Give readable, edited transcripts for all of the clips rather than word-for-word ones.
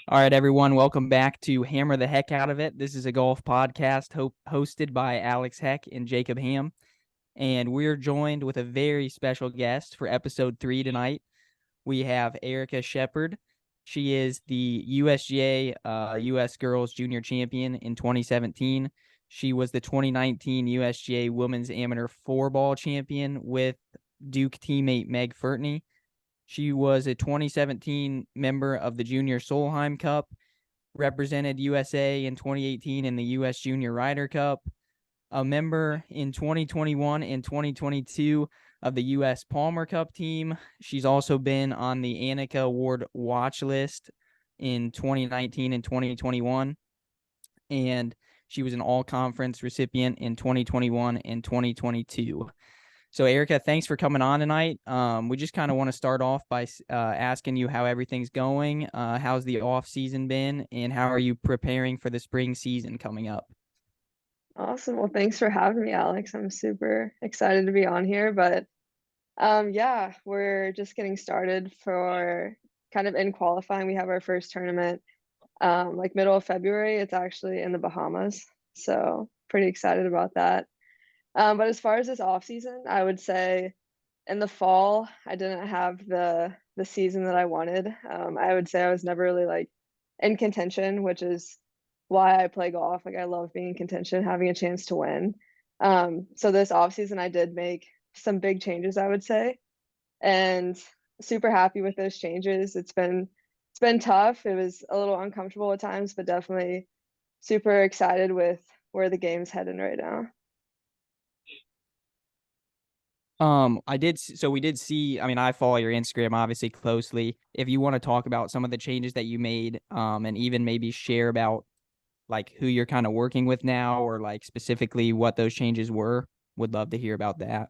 All right, everyone, welcome back to Hammer the Heck Out of It. This is a golf podcast hosted by Alex Heck and Jacob Ham, and we're joined with a very special guest for episode 3 tonight. We have Erica Shepard. She is the USGA U.S. Girls Junior Champion in 2017. She was the 2019 USGA Women's Amateur Four-Ball Champion with Duke teammate Meg Furtney. She was a 2017 member of the Junior Solheim Cup, represented USA in 2018 in the U.S. Junior Ryder Cup, a member in 2021 and 2022 of the U.S. Palmer Cup team. She's also been on the Annika Award watch list in 2019 and 2021, and she was an all-conference recipient in 2021 and 2022. So, Erica, thanks for coming on tonight. We just kind of want to start off by asking you how everything's going. How's the off season been, and how are you preparing for the spring season coming up? Awesome. Well, thanks for having me, Alex. I'm super excited to be on here. But we're just getting started for kind of in qualifying. We have our first tournament like middle of February. It's actually in the Bahamas. So pretty excited about that. But as far as this off season, I would say in the fall, I didn't have the season that I wanted. I would say I was never really like in contention, which is why I play golf. Like I love being in contention, having a chance to win. So this off season, I did make some big changes, I would say, and super happy with those changes. It's been tough. It was a little uncomfortable at times, but definitely super excited with where the game's heading right now. We did see, I mean, I follow your Instagram obviously closely. If you want to talk about some of the changes that you made, and even maybe share about like who you're kind of working with now or like specifically what those changes were, would love to hear about that.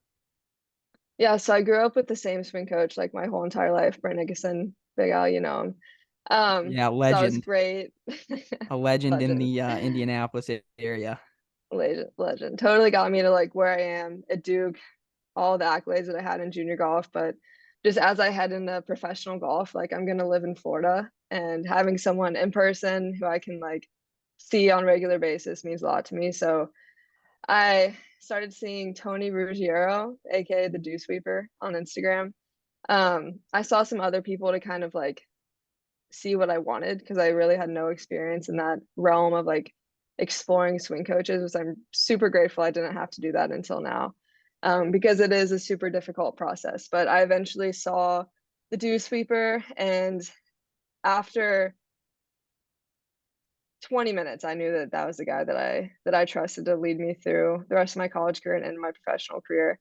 Yeah, so I grew up with the same swing coach like my whole entire life, Brent Nicholson, Big Al, you know him. Yeah, So that was legend, great. a legend in Legend, the Indianapolis area. legend. Totally got me to like where I am at Duke, all the accolades that I had in junior golf. But just as I head into professional golf, like I'm gonna live in Florida and having someone in person who I can like see on a regular basis means a lot to me. So I started seeing Tony Ruggiero, aka the Dew Sweeper, on Instagram. I saw some other people to kind of like see what I wanted because I really had no experience in that realm of like exploring swing coaches, which I'm super grateful I didn't have to do that until now. Because it is a super difficult process. But I eventually saw the Dew Sweeper, and after 20 minutes, I knew that that was the guy that I trusted to lead me through the rest of my college career and my professional career.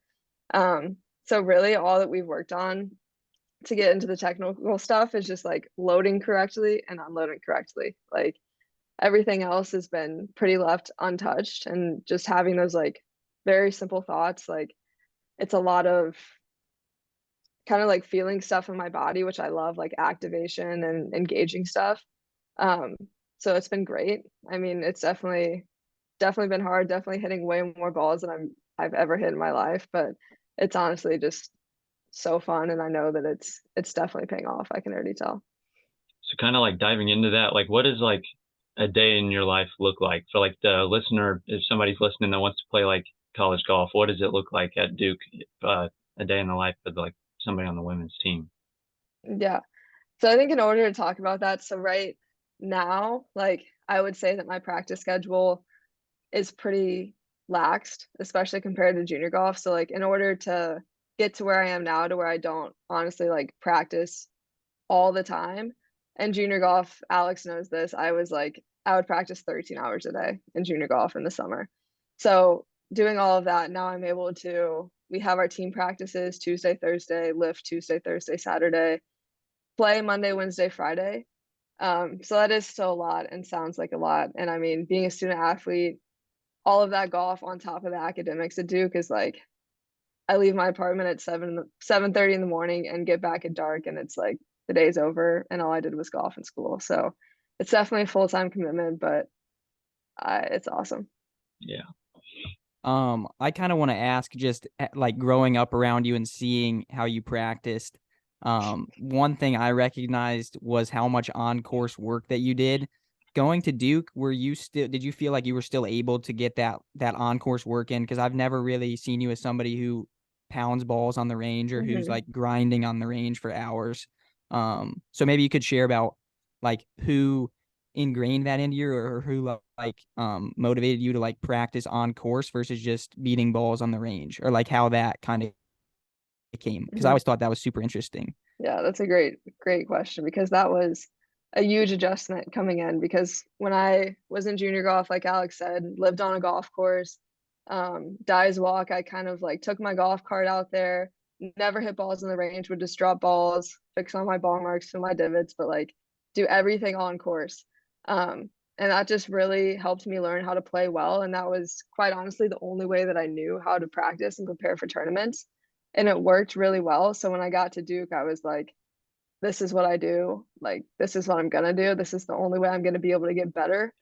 So really, all that we've worked on to get into the technical stuff is just like loading correctly and unloading correctly. Like everything else has been pretty left untouched, and just having those like very simple thoughts, like it's a lot of kind of like feeling stuff in my body, which I love, like activation and engaging stuff. Um, so it's been great. I mean, it's definitely been hard, definitely hitting way more balls than I've ever hit in my life, but it's honestly just so fun, and I know that it's definitely paying off. I can already tell. So kind of like diving into that, like what does like a day in your life look like for like the listener? If somebody's listening that wants to play like college golf, what does it look like at Duke? A day in the life of like somebody on the women's team. Yeah. So I think in order to talk about that, so right now, like I would say that my practice schedule is pretty laxed, especially compared to junior golf. So like in order to get to where I am now, to where I don't honestly like practice all the time. And junior golf, Alex knows this. I would practice 13 hours a day in junior golf in the summer. So doing all of that, now I'm able to, we have our team practices Tuesday, Thursday, lift Tuesday, Thursday, Saturday, play Monday, Wednesday, Friday. So that is still a lot and sounds like a lot. And I mean, being a student athlete, all of that golf on top of the academics at Duke is like I leave my apartment at 7:30 in the morning and get back at dark, and it's like the day's over and all I did was golf in school. So it's definitely a full-time commitment, but it's awesome. Yeah. I kind of want to ask just like growing up around you and seeing how you practiced. One thing I recognized was how much on-course work that you did. Going to Duke, did you feel like you were still able to get that on-course work in? Because I've never really seen you as somebody who pounds balls on the range or who's like grinding on the range for hours. So maybe you could share about like who ingrained that into you, or who motivated you to like practice on course versus just beating balls on the range, or like how that kind of came, because I always thought that was super interesting. Yeah, that's a great question, because that was a huge adjustment coming in, because when I was in junior golf, like Alex said, lived on a golf course, Dies Walk, I kind of like took my golf cart out there, never hit balls in the range, would just drop balls, fix all my ball marks and my divots, but like do everything on course. And that just really helped me learn how to play well. And that was quite honestly the only way that I knew how to practice and prepare for tournaments. And it worked really well. So when I got to Duke, I was like, this is what I do. Like, this is what I'm gonna do. This is the only way I'm gonna be able to get better.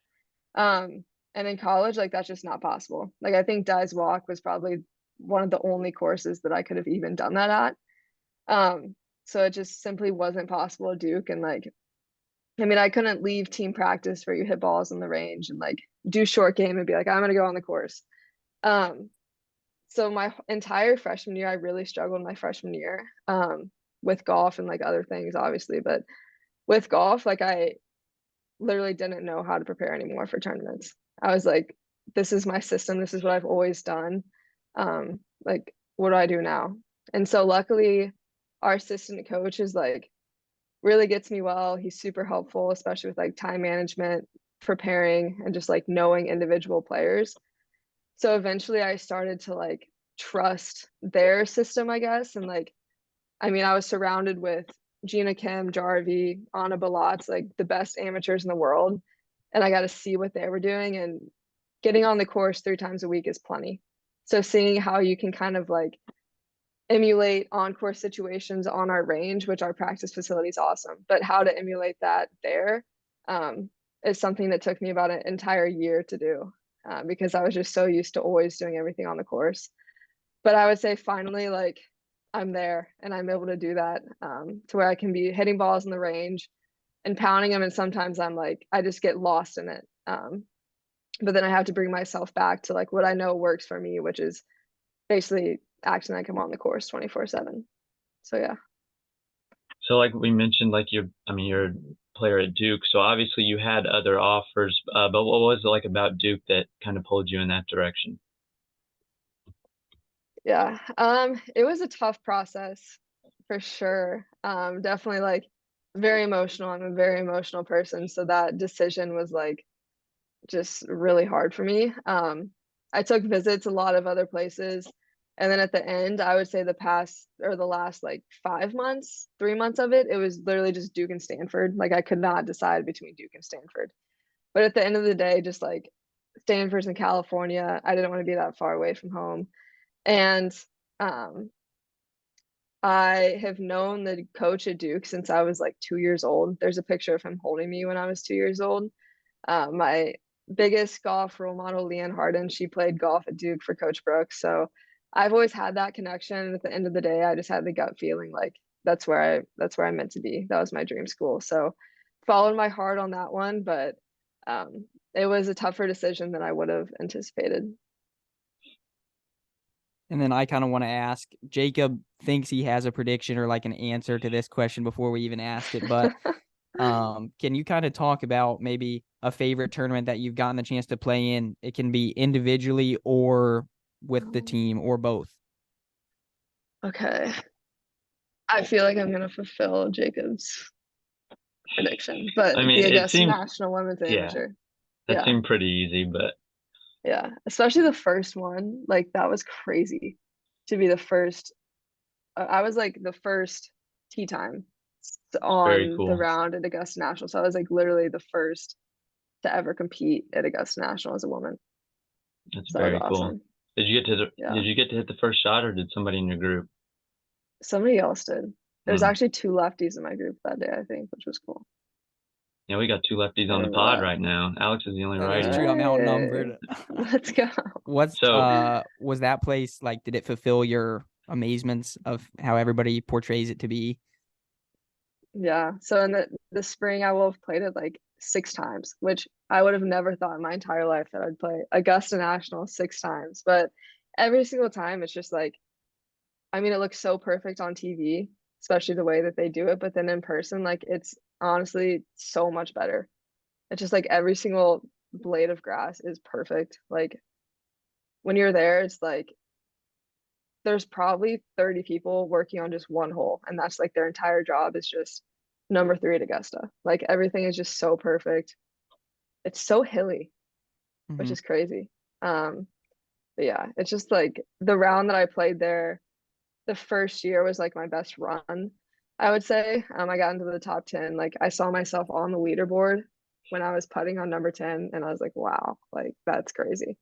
Um, and in college, like that's just not possible. Like I think Dies Walk was probably one of the only courses that I could have even done that at. So it just simply wasn't possible at Duke. And like, I mean, I couldn't leave team practice where you hit balls in the range and like do short game and be like, I'm gonna go on the course. Um, so my entire freshman year, I really struggled my freshman year, with golf and like other things, obviously, but with golf, like I literally didn't know how to prepare anymore for tournaments. I was like, this is my system. This is what I've always done. Like, what do I do now? And so luckily, our assistant coach is like really gets me well. He's super helpful, especially with like time management, preparing, and just like knowing individual players. So eventually I started to like trust their system, I guess. And like, I mean, I was surrounded with Gina Kim, Jarvi, Anna Balatz, like the best amateurs in the world. And I got to see what they were doing, and getting on the course 3 times a week is plenty. So seeing how you can kind of like emulate on-course situations on our range, which our practice facility is awesome, but how to emulate that there, is something that took me about an entire year to do, because I was just so used to always doing everything on the course. But I would say finally, like I'm there and I'm able to do that, to where I can be hitting balls in the range and pounding them. And sometimes I'm like, I just get lost in it. But then I have to bring myself back to like what I know works for me, which is basically acting like I'm on the course 24/7. So yeah. So like we mentioned, like you're a player at Duke, so obviously you had other offers, but what was it like about Duke that kind of pulled you in that direction? Yeah, it was a tough process for sure. Definitely like very emotional. I'm a very emotional person, so that decision was like just really hard for me. I took visits a lot of other places, and then at the end, I would say the last like 5 months, 3 months of it, it was literally just Duke and Stanford. Like I could not decide between Duke and Stanford. But at the end of the day, just like Stanford's in California, I didn't want to be that far away from home. And um, I have known the coach at Duke since I was like 2 years old. There's a picture of him holding me when I was 2 years old. My biggest golf role model, Leanne Harden, she played golf at Duke for Coach Brooks. So I've always had that connection. And at the end of the day, I just had the gut feeling like that's where I'm meant to be. That was my dream school. So followed my heart on that one, but it was a tougher decision than I would have anticipated. And then I kind of want to ask, Jacob thinks he has a prediction or like an answer to this question before we even ask it, but can you kind of talk about maybe a favorite tournament that you've gotten the chance to play in? It can be individually or with the team or both. Okay. I feel like I'm gonna fulfill Jacob's prediction, but I mean, the it Augusta seems, National Women's yeah, Amateur. that Yeah. seemed pretty easy, but Yeah. Especially the first one. Like that was crazy to be the first. I was like the first tee time it's very on the cool. round at Augusta National. So I was like literally the first to ever compete at Augusta National as a woman. That's So that very was cool. awesome. Did you get Yeah. to hit the first shot, or did somebody in your group? Somebody else did. There was Hmm. actually 2 lefties in my group that day, I think, which was cool. Yeah, we got 2 lefties I on the remember pod that. right now. Alex is the only That is righty. true. I'm outnumbered. Let's go. What's So was that place like? Did it fulfill your amazements of how everybody portrays it to be? Yeah. So in the spring, I will have played it like 6 times, which I would have never thought in my entire life that I'd play Augusta National 6 times. But every single time, it's just like, I mean, it looks so perfect on TV, especially the way that they do it. But then in person, like it's honestly so much better. It's just like every single blade of grass is perfect. Like when you're there, it's like there's probably 30 people working on just one hole, and that's like their entire job is just number three at Augusta. Like everything is just so perfect. It's so hilly, which Mm-hmm. is crazy. But yeah, it's just like the round that I played there, the first year was like my best run, I would say. I got into the top 10. Like I saw myself on the leaderboard when I was putting on number 10, and I was like, wow, like that's crazy.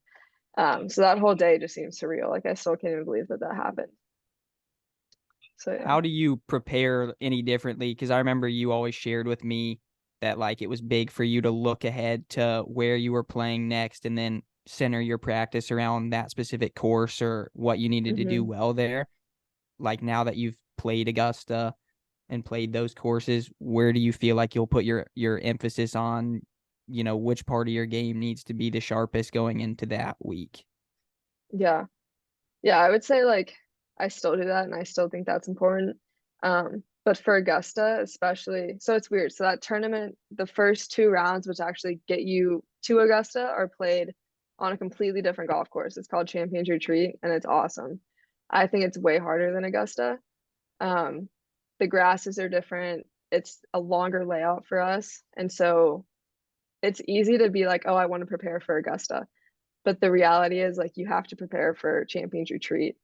So that whole day just seems surreal. Like I still can't even believe that that happened. So yeah. How do you prepare any differently? Because I remember you always shared with me that like it was big for you to look ahead to where you were playing next and then center your practice around that specific course or what you needed to do hmm well there. Like now that you've played Augusta and played those courses, where do you feel like you'll put your emphasis on, which part of your game needs to be the sharpest going into that week? Yeah. Yeah, I would say like I still do that and I still think that's important. But for Augusta, especially, so it's weird. So that tournament, the first 2 rounds, which actually get you to Augusta, are played on a completely different golf course. It's called Champions Retreat and it's awesome. I think it's way harder than Augusta. Um, the grasses are different. It's a longer layout for us. And so it's easy to be like, oh, I want to prepare for Augusta. But the reality is like you have to prepare for Champions Retreat,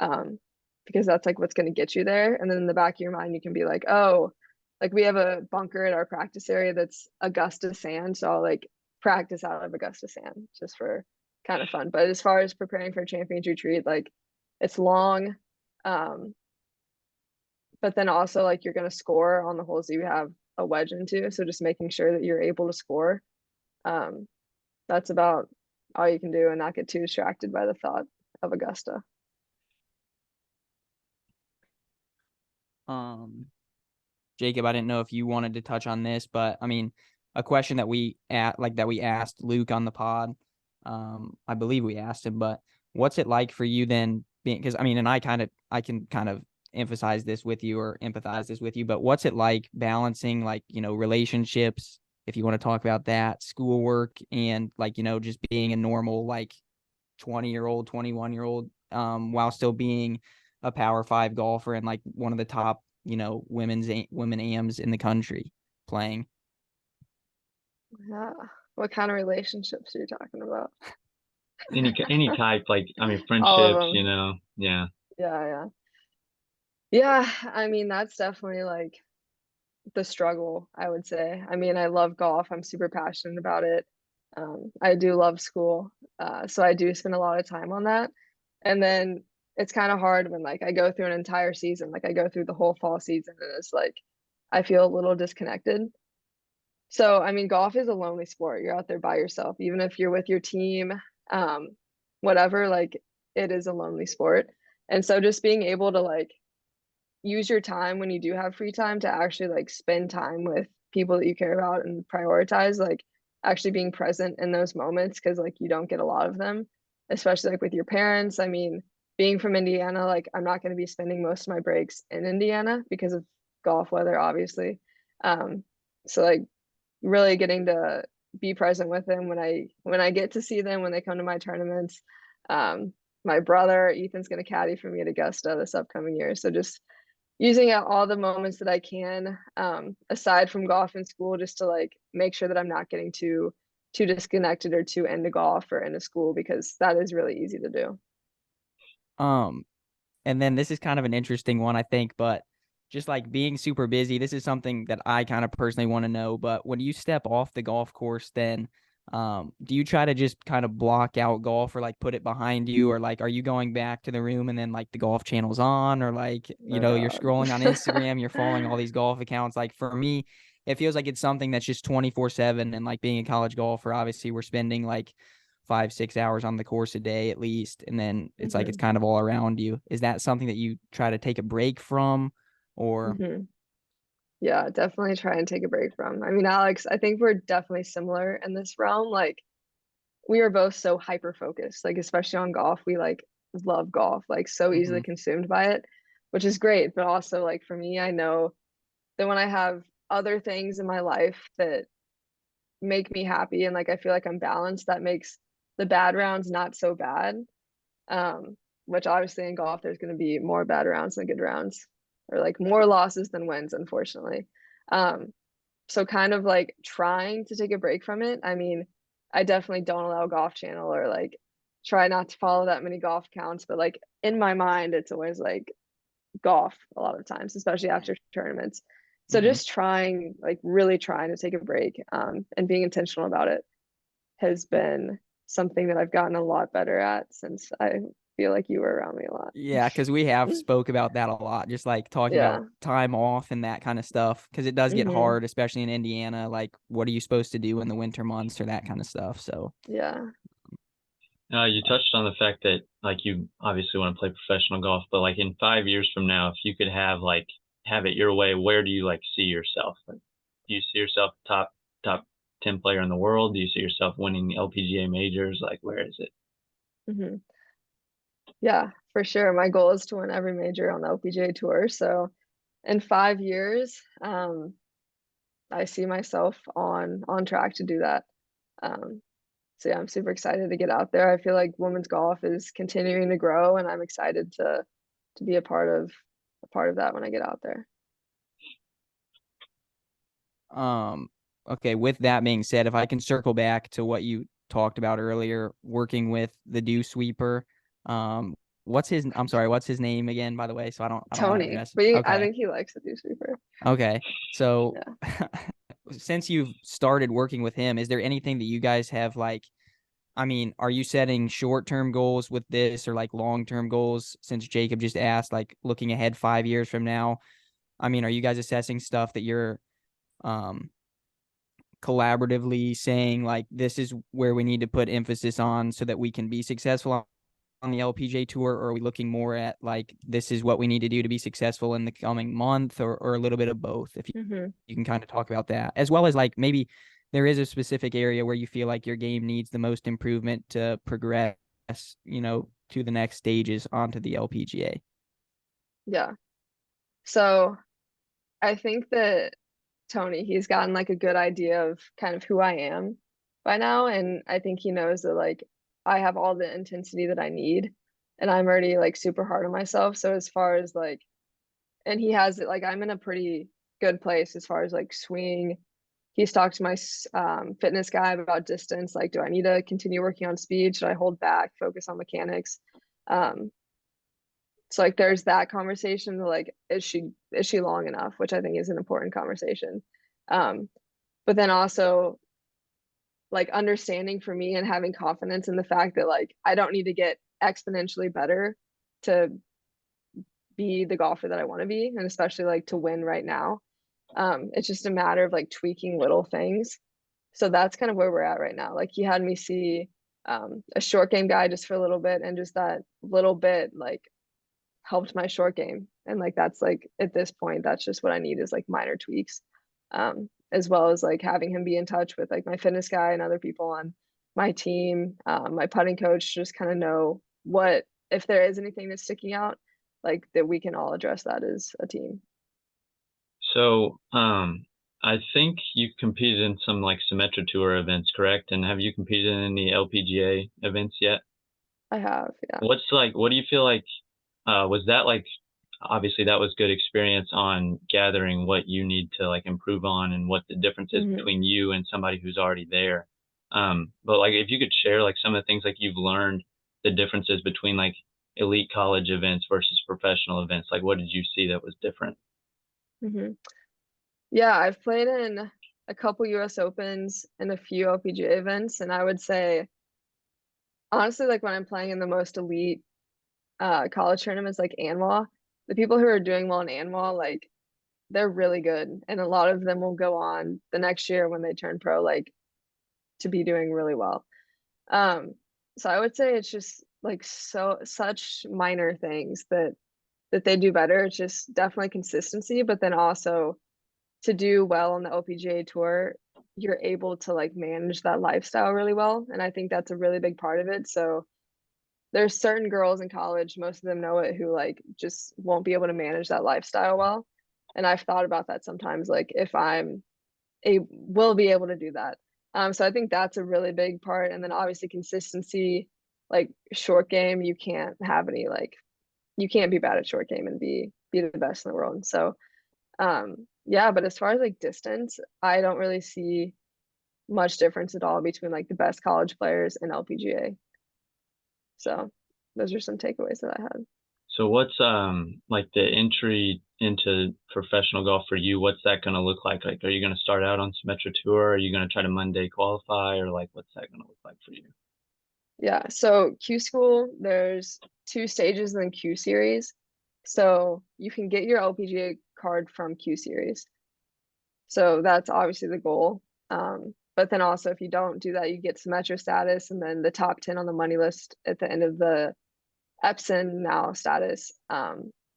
um, because that's like what's going to get you there. And then in the back of your mind, you can be like, oh, like we have a bunker at our practice area that's Augusta sand, so I'll like practice out of Augusta sand just for kind of fun. But as far as preparing for Champions Retreat, like it's long, um, but then also like you're going to score on the holes that you have a wedge into, so just making sure that you're able to score. Um, that's about all you can do and not get too distracted by the thought of Augusta. Um, Jacob, I didn't know if you wanted to touch on this, but I mean, a question that we asked Luke on the pod. I believe we asked him, but what's it like for you then being, because I mean, and I can kind of emphasize this with you or empathize this with you, but what's it like balancing like, relationships, if you want to talk about that, schoolwork, and like, just being a normal like 20-year-old, 21-year-old, while still being a Power Five golfer and like one of the top, women AMs in the country playing. Yeah. What kind of relationships are you talking about? Any type, like I mean All of friendships, them. yeah. Yeah, yeah. Yeah, I mean, that's definitely like the struggle, I would say. I mean, I love golf. I'm super passionate about it. I do love school. So I do spend a lot of time on that. And then it's kind of hard when like I go through an entire season, like I go through the whole fall season and it's like I feel a little disconnected. So, I mean, golf is a lonely sport. You're out there by yourself, even if you're with your team, um, whatever, like it is a lonely sport. And so just being able to like use your time when you do have free time to actually like spend time with people that you care about and prioritize, like actually being present in those moments because like you don't get a lot of them, especially like with your parents. I mean, being from Indiana, like I'm not going to be spending most of my breaks in Indiana because of golf weather, obviously. Um, so like really getting to be present with them when I get to see them when they come to my tournaments. My brother Ethan's going to caddy for me at Augusta this upcoming year, so just using out all the moments that I can, aside from golf and school, just to like make sure that I'm not getting too disconnected or too into golf or into school because that is really easy to do. Um, And then this is kind of an interesting one, I think, but just like being super busy, this is something that I kind of personally want to know. But when you step off the golf course, then do you try to just kind of block out golf or like put it behind you? Or like, are you going back to the room and then like the golf channel's on? Or like, Oh you're God. scrolling on Instagram, you're following all these golf accounts. Like for me, it feels like it's something that's just 24/7. And like being a college golfer, obviously, we're spending like 5-6 hours on the course a day at least, and then it's like it's hmm kind of all around you. Is that something that you try to take a break from, or? hmm Yeah, definitely try and take a break from. I mean, Alex, I think we're definitely similar in this realm. Like we are both so hyper focused, like especially on golf. We like love golf, like so Hmm. easily consumed by it, which is great. But also like for me, I know that when I have other things in my life that make me happy and like I feel like I'm balanced, that makes the bad rounds not so bad. Um, which obviously in golf there's going to be more bad rounds than good rounds, or like more losses than wins, unfortunately. Um, so kind of like trying to take a break from it. I mean, I definitely don't allow Golf Channel or like try not to follow that many golf accounts, but like in my mind, it's always like golf a lot of times, especially after tournaments. So Hmm. just trying, like really trying to take a break, and being intentional about it has been something that I've gotten a lot better at since I feel like you were around me a lot. Yeah, because we have spoke about that a lot, just like talking Yeah. about time off and that kind of stuff. Because it does get Hmm. hard, especially in Indiana. Like, what are you supposed to do in the winter months or that kind of stuff? So, Yeah. You touched on the fact that like you obviously want to play professional golf, but like in 5 years from now, if you could have it your way, where do you like see yourself? Like, do you see yourself top 10 player in the world? Do you see yourself winning the LPGA majors? Like, where is it? Hmm. Yeah, for sure. My goal is to win every major on the LPGA tour. So in 5 years, I see myself on track to do that. Um, so yeah, I'm super excited to get out there. I feel like women's golf is continuing to grow, and I'm excited to be a part of that when I get out there. um, okay. With that being said, if I can circle back to what you talked about earlier, working with the dew sweeper, what's his? I'm sorry, what's his name again? By the way, so I don't want to Tony, mess. but I Okay, think he likes to do sweeper. okay. So, Yeah. since you've started working with him, is there anything that you guys have like? I mean, are you setting short-term goals with this or like long-term goals? Since Jacob just asked, like looking ahead 5 years from now, I mean, are you guys assessing stuff that you're um collaboratively saying like this is where we need to put emphasis on so that we can be successful on the LPGA tour, or are we looking more at like this is what we need to do to be successful in the coming month, or a little bit of both? If Hmm. you can kind of talk about that, as well as like maybe there is a specific area where you feel like your game needs the most improvement to progress, to the next stages onto the LPGA. Yeah. So I think that Tony, he's gotten like a good idea of kind of who I am by now. And I think he knows that like I have all the intensity that I need and I'm already like super hard on myself. So as far as like, and he has it like I'm in a pretty good place as far as like swing. He's talked to my fitness guy about distance. Like, do I need to continue working on speed? Should I hold back, focus on mechanics? Um, so like there's that conversation like is she long enough, which I think is an important conversation. Um, but then also like understanding for me and having confidence in the fact that like I don't need to get exponentially better to be the golfer that I want to be, and especially like to win right now. It's just a matter of like tweaking little things. So that's kind of where we're at right now. Like he had me see a short game guy just for a little bit, and just that little bit like helped my short game. And like that's like at this point, that's just what I need is like minor tweaks. As well as like having him be in touch with like my fitness guy and other people on my team, my putting coach, just kind of know what if there is anything that's sticking out, like that we can all address that as a team. So, I think you've competed in some like Symetra Tour events, correct? And have you competed in any LPGA events yet? I have, yeah. What do you feel like, was that like, obviously that was good experience on gathering what you need to like improve on and what the difference is Hmm. between you and somebody who's already there. But like if you could share like some of the things like you've learned, the differences between like elite college events versus professional events, like what did you see that was different? Hmm. Yeah, I've played in a couple US Opens and a few LPGA events, and I would say honestly, like when I'm playing in the most elite college tournaments like ANWA, the people who are doing well in ANWA, like they're really good. And a lot of them will go on the next year when they turn pro, like to be doing really well. Um, so I would say it's just like such minor things that they do better. It's just definitely consistency, but then also to do well on the LPGA tour, you're able to like manage that lifestyle really well. And I think that's a really big part of it. So there's certain girls in college, most of them know it, who like just won't be able to manage that lifestyle well. And I've thought about that sometimes, like if will be able to do that. So I think that's a really big part. And then obviously consistency, like short game, you can't have any like you can't be bad at short game and be the best in the world. So yeah, but as far as like distance, I don't really see much difference at all between like the best college players and LPGA. So those are some takeaways that I had. So what's like the entry into professional golf for you? What's that going to look like? Like, are you going to start out on Symetra Tour? Are you going to try to Monday qualify, or like what's that going to look like for you? Yeah, so Q School, there's 2 stages in the Q Series. So you can get your LPGA card from Q Series. So that's obviously the goal. But then also if you don't do that, you get Symetra status, and then the top 10 on the money list at the end of the Epson now status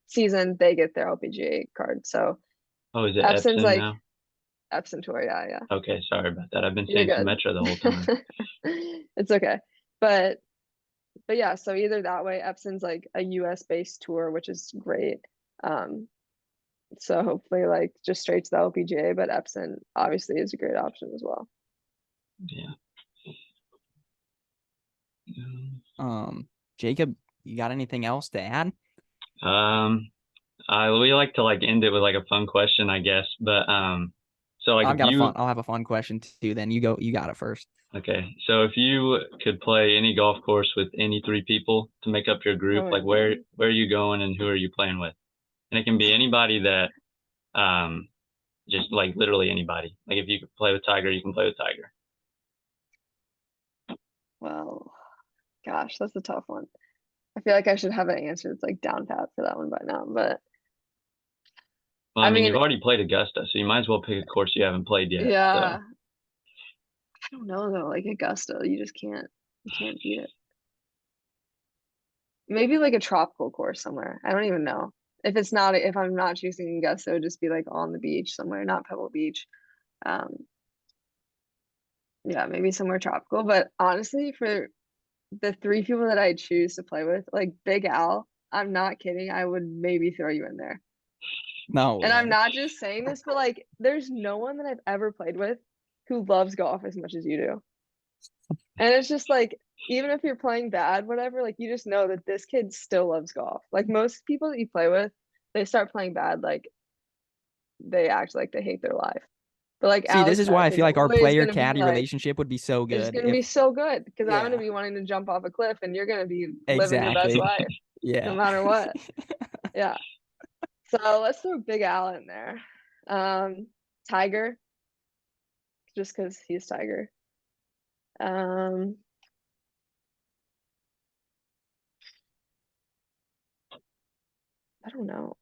season, they get their LPGA card. So Oh, is it Epson's Epson like now? Epson Tour, yeah. Okay, sorry about that. I've been You're saying good. Symetra the whole time. It's okay. But yeah, so either that way, Epson's like a US based tour, which is great. So hopefully like just straight to the LPGA, but Epson obviously is a great option as well. Yeah. Jacob, you got anything else to add? We like to like end it with like a fun question, I guess. But so like I'll have a fun question too. Then you got it first. Okay, so if you could play any golf course with any 3 people to make up your group, like where are you going and who are you playing with? And it can be anybody that just like literally anybody. Like if you could play with Tiger, you can play with Tiger. Well, gosh, that's a tough one. I feel like I should have an answer that's like down pat for that one by now, but Well, I mean, mean, you've already played Augusta, so you might as well pick a course you haven't played yet. yeah. So. I don't know though, like Augusta, you can't beat it. Maybe like a tropical course somewhere. I don't even know. If I'm not choosing Augusta, it would just be like on the beach somewhere, not Pebble Beach. Yeah, maybe somewhere tropical. But honestly, for the 3 people that I choose to play with, like Big Al, I'm not kidding. I would maybe throw you in there. No And way. I'm not just saying this, but like there's no one that I've ever played with who loves golf as much as you do. And it's just like, even if you're playing bad, whatever, like you just know that this kid still loves golf. Like most people that you play with, they start playing bad, like they act like they hate their life. But like See, this Alex is Heck why I is feel like our always player gonna be caddy like, relationship would be so it's good gonna be so good because I'm gonna yeah, be wanting to jump off a cliff and you're gonna be living your best exactly. life Yeah. no matter what. Yeah. So let's throw Big Al in there. Tiger, just because he's Tiger. I don't know.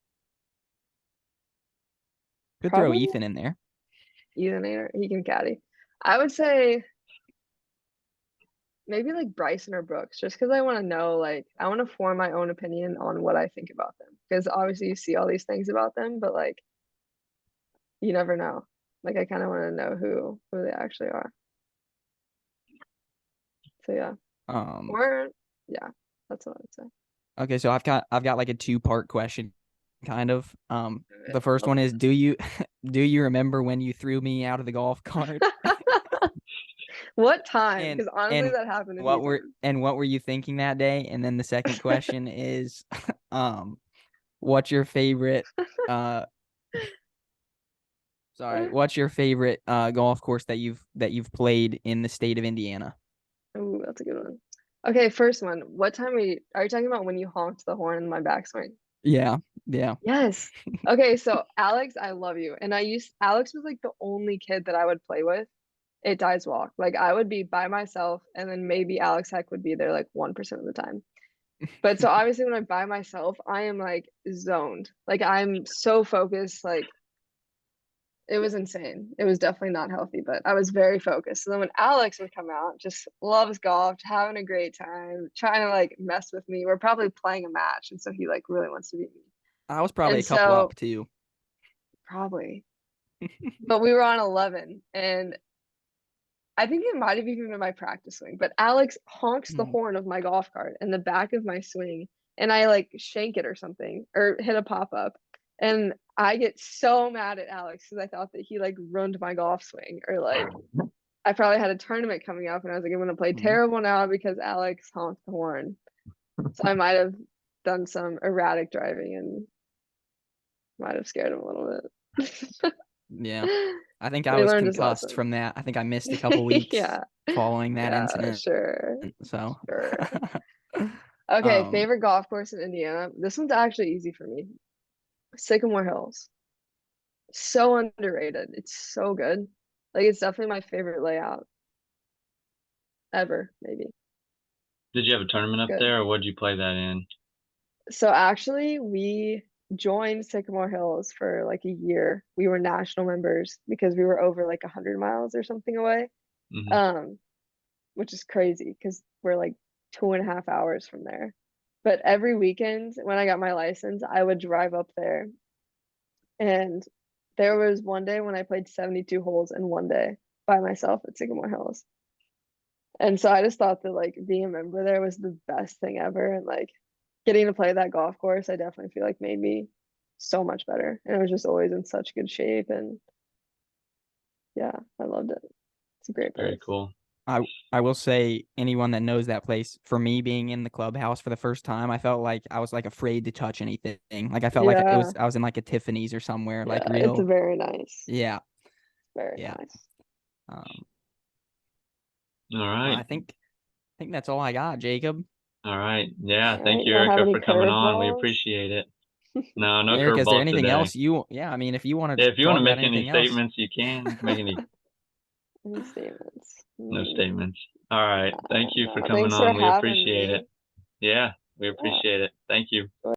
Could throw Probably Ethan in there. Ethan, he can caddy. I would say maybe like Bryson or Brooks, just because I want to know, like, I want to form my own opinion on what I think about them. Because obviously you see all these things about them, but like, you never know. Like, I kind of want to know who they actually are. So yeah. Or yeah, that's what I would say. Okay, so I've got like a 2-part question, kind of. The first one is, do you remember when you threw me out of the golf cart? What time? Because honestly, that happened a few times. What were you thinking that day? And then the second question is, what's your favorite what's your favorite golf course that you've played in the state of Indiana? Ooh, that's a good one. Okay, first one. What time are you talking about when you honked the horn in my backswing? Yeah. Yes. Okay, so Alex, I love you. And Alex was like the only kid that I would play with at Dice Walk. Like I would be by myself and then maybe Alex Heck would be there like 1% of the time. But so obviously when I'm by myself, I am like zoned. Like I'm so focused, like it was insane. It was definitely not healthy, but I was very focused. So then when Alex would come out, just loves golf, having a great time, trying to like mess with me. We're probably playing a match, and so he like really wants to beat me. I was probably And a couple so up too. probably. but we were on 11, and I think it might have even been my practice swing, but Alex honks the horn of my golf cart in the back of my swing, and I like shank it or something, or hit a pop up. And I get so mad at Alex because I thought that he like ruined my golf swing, or like I probably had a tournament coming up and I was like, I'm gonna play terrible now because Alex honked the horn. So I might have done some erratic driving and might have scared him a little bit. Yeah. I think I He was learned his concussed lesson. from that. I think I missed a couple weeks Yeah, following that yeah, incident. sure, So sure. Okay, um, favorite golf course in Indiana. This one's actually easy for me. Sycamore Hills. So underrated. It's so good. Like it's definitely my favorite layout ever, maybe. Did you have a tournament up Good. there, or what did you play that in? So actually, we joined Sycamore Hills for like a year. We were national members because we were over like 100 miles or something away. Mm-hmm. Which is crazy because we're like 2.5 hours from there. But every weekend when I got my license, I would drive up there. And there was one day when I played 72 holes in one day by myself at Sycamore Hills. And so I just thought that like being a member there was the best thing ever. And like getting to play that golf course, I definitely feel like made me so much better. And it was just always in such good shape. And yeah, I loved it. It's a great Very place. cool. I will say anyone that knows that place, for me being in the clubhouse for the first time, I felt like I was like afraid to touch anything. Like I felt like Yeah, I was in like a Tiffany's or somewhere, like yeah, it's real. very nice. Yeah. Very Yeah. nice. Um, All well, right. I think that's all I got, Jacob. All right. Yeah. All Thank right, you, you don't have Erica, any for coming on. We curveballs? appreciate it. No, no Eric, is there curveballs anything today. else yeah, I mean, if you want Yeah, to if you want talk to about make any anything else. statements, you can. You can make any Any statements? no statements. All right. Thank you for No, coming thanks for on. We having appreciate me. it. Yeah, we Yeah. appreciate it. Thank you.